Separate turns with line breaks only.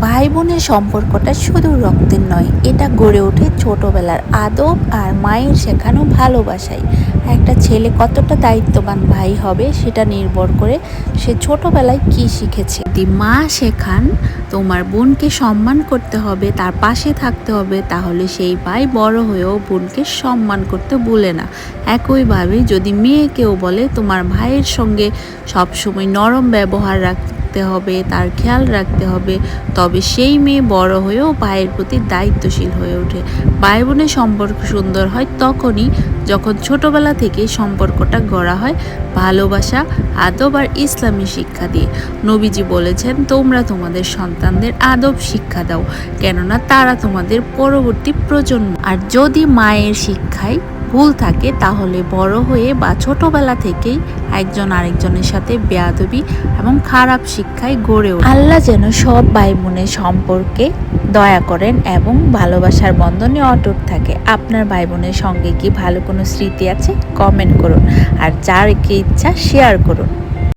ভাই বোনের সম্পর্কটা শুধু রক্তের নয়, এটা গড়ে ওঠে ছোটবেলার আদব আর মায়ের শেখানো ভালোবাসায়। একটা ছেলে কতটা দায়িত্ববান ভাই হবে সেটা নির্ভর করে সে ছোটবেলায় কি শিখেছে। যদি মা শেখান তোমার বোনকে সম্মান করতে হবে, তার পাশে থাকতে হবে, তাহলে সেই ভাই বড় হয়েও বোনকে সম্মান করতে ভুলে না। একইভাবে যদি মেয়েকেও বলে তোমার ভাইয়ের সঙ্গে সবসময় নরম ব্যবহার রাখতে হবে, তার খেয়াল রাখতে হবে, তবে সেই মেয়ে বড় হয়েও ভাইয়ের প্রতি দায়িত্বশীল হয়ে ওঠে। ভাই বোনের সম্পর্ক সুন্দর হয় তখনই যখন ছোটবেলা থেকে সম্পর্কটা গড়া হয় ভালোবাসা, আদব আর ইসলামী শিক্ষা দিয়ে। নবীজি বলেছেন, তোমরা তোমাদের সন্তানদের আদব শিক্ষা দাও, কেননা তারা তোমাদের পরবর্তী প্রজন্ম। আর যদি মায়ের শিক্ষায় ভুল থাকে তাহলে বড় হয়ে বা ছোটবেলা থেকেই একজন আরেকজনের সাথে বেয়াদবি এবং খারাপ শিক্ষায় গড়ে ওঠে। আল্লাহ যেন সব ভাই বোনের সম্পর্কে দয়া করেন এবং ভালোবাসার বন্ধনে অটুট থাকে। আপনার ভাই বোনের সঙ্গে কি ভালো কোনো স্মৃতি আছে? কমেন্ট করুন, আর যার কি ইচ্ছা শেয়ার করুন।